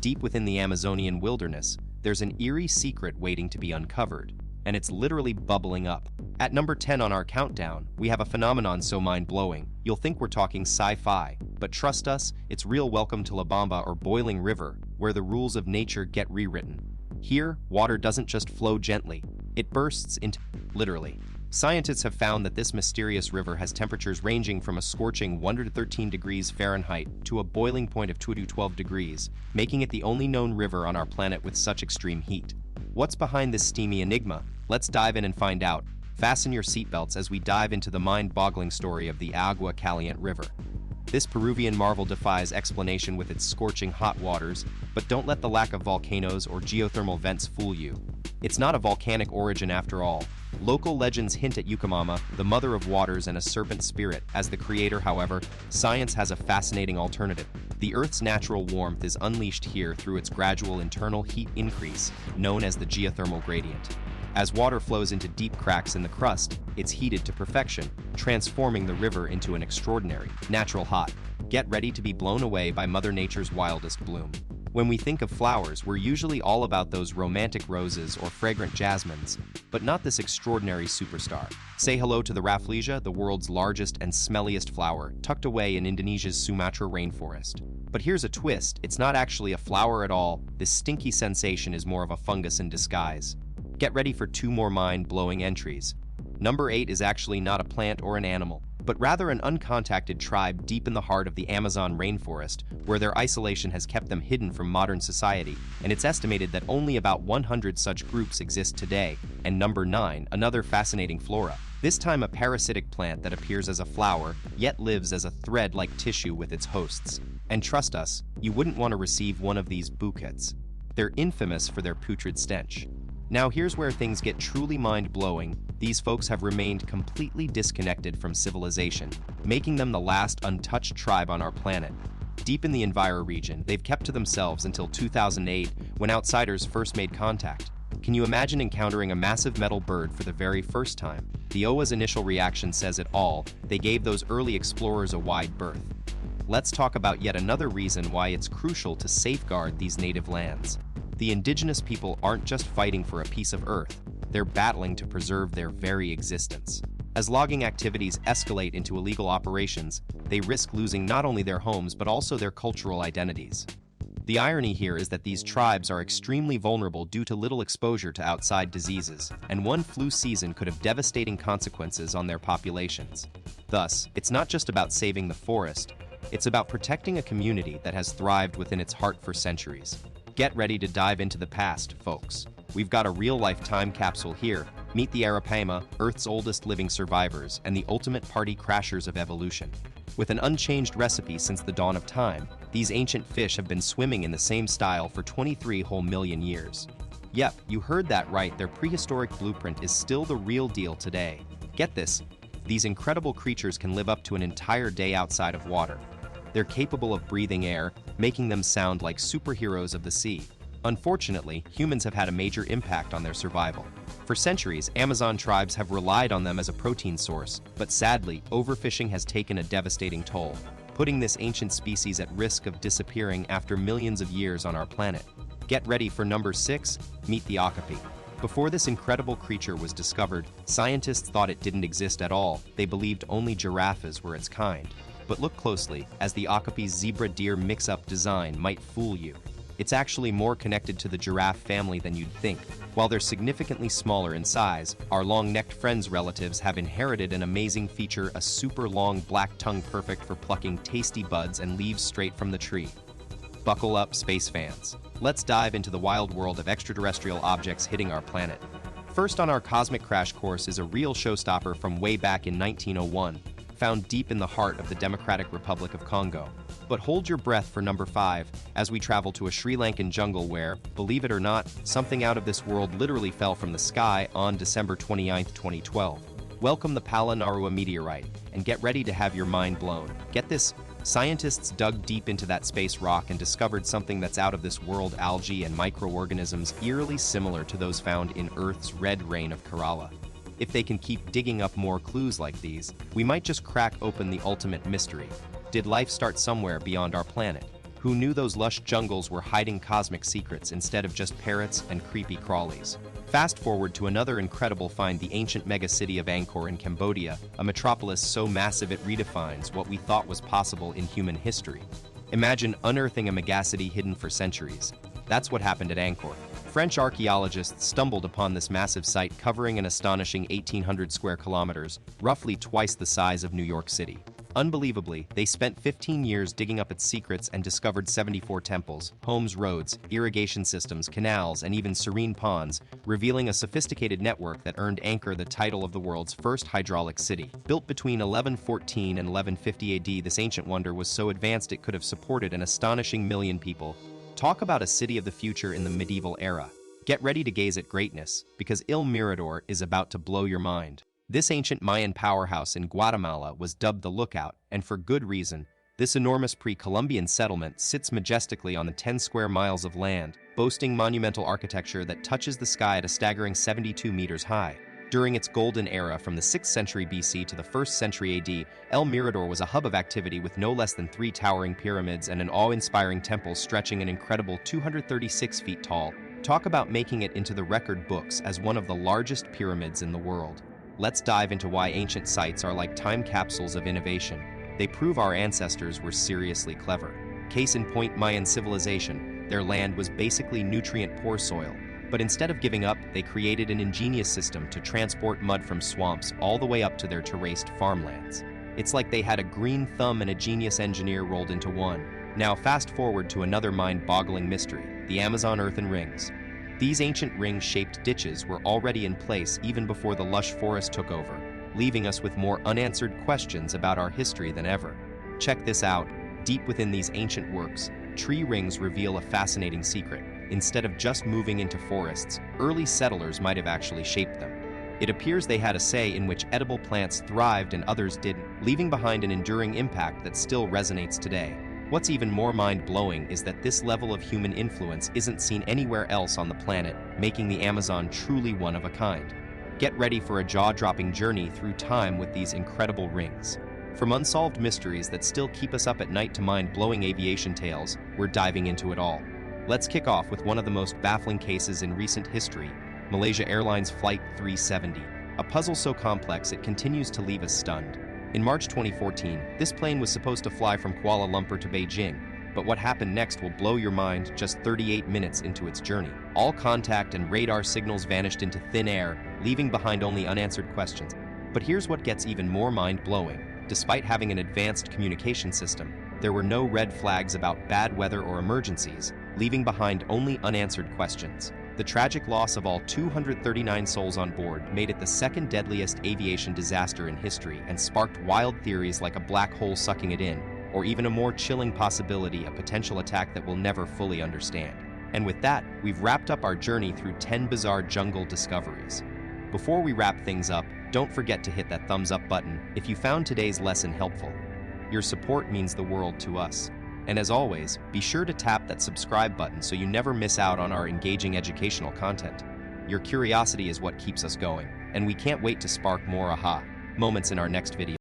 deep within the Amazonian wilderness, there's an eerie secret waiting to be uncovered, and it's literally bubbling up. At number 10 on our countdown, we have a phenomenon so mind-blowing, you'll think we're talking sci-fi, but trust us, it's real. Welcome to La Bamba, or Boiling River, where the rules of nature get rewritten. Here, water doesn't just flow gently, it bursts into... literally. Scientists have found that this mysterious river has temperatures ranging from a scorching 113 degrees Fahrenheit to a boiling point of 212 degrees, making it the only known river on our planet with such extreme heat. What's behind this steamy enigma? Let's dive in and find out. Fasten your seatbelts as we dive into the mind-boggling story of the Agua Caliente River. This Peruvian marvel defies explanation with its scorching hot waters, but don't let the lack of volcanoes or geothermal vents fool you. It's not a volcanic origin after all. Local legends hint at Yucamama, the mother of waters and a serpent spirit, as the creator. However, science has a fascinating alternative. The Earth's natural warmth is unleashed here through its gradual internal heat increase, known as the geothermal gradient. As water flows into deep cracks in the crust, it's heated to perfection, transforming the river into an extraordinary, natural hot. Get ready to be blown away by Mother Nature's wildest bloom. When we think of flowers, we're usually all about those romantic roses or fragrant jasmines, but not this extraordinary superstar. Say hello to the Rafflesia, the world's largest and smelliest flower, tucked away in Indonesia's Sumatra rainforest. But here's a twist, it's not actually a flower at all. This stinky sensation is more of a fungus in disguise. Get ready for 2 more mind-blowing entries. Number 8 is actually not a plant or an animal, but rather an uncontacted tribe deep in the heart of the Amazon rainforest, where their isolation has kept them hidden from modern society, and it's estimated that only about 100 such groups exist today. And number 9, another fascinating flora. This time a parasitic plant that appears as a flower, yet lives as a thread-like tissue with its hosts. And trust us, you wouldn't want to receive one of these bouquets. They're infamous for their putrid stench. Now here's where things get truly mind-blowing. These folks have remained completely disconnected from civilization, making them the last untouched tribe on our planet. Deep in the Enviro region, they've kept to themselves until 2008, when outsiders first made contact. Can you imagine encountering a massive metal bird for the very first time? The Oa's initial reaction says it all. They gave those early explorers a wide berth. Let's talk about yet another reason why it's crucial to safeguard these native lands. The indigenous people aren't just fighting for a piece of earth, they're battling to preserve their very existence. As logging activities escalate into illegal operations, they risk losing not only their homes but also their cultural identities. The irony here is that these tribes are extremely vulnerable due to little exposure to outside diseases, and one flu season could have devastating consequences on their populations. Thus, it's not just about saving the forest, it's about protecting a community that has thrived within its heart for centuries. Get ready to dive into the past, folks. We've got a real-life time capsule here. Meet the Arapaima, Earth's oldest living survivors, and the ultimate party crashers of evolution. With an unchanged recipe since the dawn of time, these ancient fish have been swimming in the same style for 23 whole million years. Yep, you heard that right, their prehistoric blueprint is still the real deal today. Get this, these incredible creatures can live up to an entire day outside of water. They're capable of breathing air, making them sound like superheroes of the sea. Unfortunately, humans have had a major impact on their survival. For centuries, Amazon tribes have relied on them as a protein source, but sadly, overfishing has taken a devastating toll, putting this ancient species at risk of disappearing after millions of years on our planet. Get ready for number 6, meet the okapi. Before this incredible creature was discovered, scientists thought it didn't exist at all. They believed only giraffes were its kind. But look closely, as the okapi's zebra-deer mix-up design might fool you. It's actually more connected to the giraffe family than you'd think. While they're significantly smaller in size, our long-necked friends' relatives have inherited an amazing feature, a super long black tongue perfect for plucking tasty buds and leaves straight from the tree. Buckle up, space fans. Let's dive into the wild world of extraterrestrial objects hitting our planet. First on our cosmic crash course is a real showstopper from way back in 1901. Found deep in the heart of the Democratic Republic of Congo. But hold your breath for number 5, as we travel to a Sri Lankan jungle where, believe it or not, something out of this world literally fell from the sky on December 29, 2012. Welcome the Pala Narua meteorite, and get ready to have your mind blown. Get this, scientists dug deep into that space rock and discovered something that's out of this world: algae and microorganisms eerily similar to those found in Earth's red rain of Kerala. If they can keep digging up more clues like these, we might just crack open the ultimate mystery. Did life start somewhere beyond our planet? Who knew those lush jungles were hiding cosmic secrets instead of just parrots and creepy crawlies? Fast forward to another incredible find: the ancient megacity of Angkor in Cambodia, a metropolis so massive it redefines what we thought was possible in human history. Imagine unearthing a megacity hidden for centuries. That's what happened at Angkor. French archaeologists stumbled upon this massive site covering an astonishing 1,800 square kilometers, roughly twice the size of New York City. Unbelievably, they spent 15 years digging up its secrets and discovered 74 temples, homes, roads, irrigation systems, canals, and even serene ponds, revealing a sophisticated network that earned Angkor the title of the world's first hydraulic city. Built between 1114 and 1150 AD, this ancient wonder was so advanced it could have supported an astonishing 1 million people. Talk about a city of the future in the medieval era. Get ready to gaze at greatness, because El Mirador is about to blow your mind. This ancient Mayan powerhouse in Guatemala was dubbed the Lookout, and for good reason. This enormous pre-Columbian settlement sits majestically on the 10 square miles of land, boasting monumental architecture that touches the sky at a staggering 72 meters high. During its golden era from the 6th century BC to the 1st century AD, El Mirador was a hub of activity with no less than 3 towering pyramids and an awe-inspiring temple stretching an incredible 236 feet tall. Talk about making it into the record books as one of the largest pyramids in the world. Let's dive into why ancient sites are like time capsules of innovation. They prove our ancestors were seriously clever. Case in point, Mayan civilization. Their land was basically nutrient-poor soil. But instead of giving up, they created an ingenious system to transport mud from swamps all the way up to their terraced farmlands. It's like they had a green thumb and a genius engineer rolled into one. Now fast forward to another mind-boggling mystery, the Amazon earthen rings. These ancient ring-shaped ditches were already in place even before the lush forest took over, leaving us with more unanswered questions about our history than ever. Check this out. Deep within these ancient works, tree rings reveal a fascinating secret. Instead of just moving into forests, early settlers might have actually shaped them. It appears they had a say in which edible plants thrived and others didn't, leaving behind an enduring impact that still resonates today. What's even more mind-blowing is that this level of human influence isn't seen anywhere else on the planet, making the Amazon truly one of a kind. Get ready for a jaw-dropping journey through time with these incredible rings. From unsolved mysteries that still keep us up at night to mind-blowing aviation tales, we're diving into it all. Let's kick off with one of the most baffling cases in recent history, Malaysia Airlines Flight 370, a puzzle so complex it continues to leave us stunned. In March 2014, this plane was supposed to fly from Kuala Lumpur to Beijing, but what happened next will blow your mind just 38 minutes into its journey. All contact and radar signals vanished into thin air, leaving behind only unanswered questions. But here's what gets even more mind-blowing. Despite having an advanced communication system, there were no red flags about bad weather or emergencies, leaving behind only unanswered questions. The tragic loss of all 239 souls on board made it the second deadliest aviation disaster in history and sparked wild theories like a black hole sucking it in, or even a more chilling possibility, a potential attack that we'll never fully understand. And with that, we've wrapped up our journey through 10 bizarre jungle discoveries. Before we wrap things up, don't forget to hit that thumbs up button if you found today's lesson helpful. Your support means the world to us. And as always, be sure to tap that subscribe button so you never miss out on our engaging educational content. Your curiosity is what keeps us going, and we can't wait to spark more aha moments in our next video.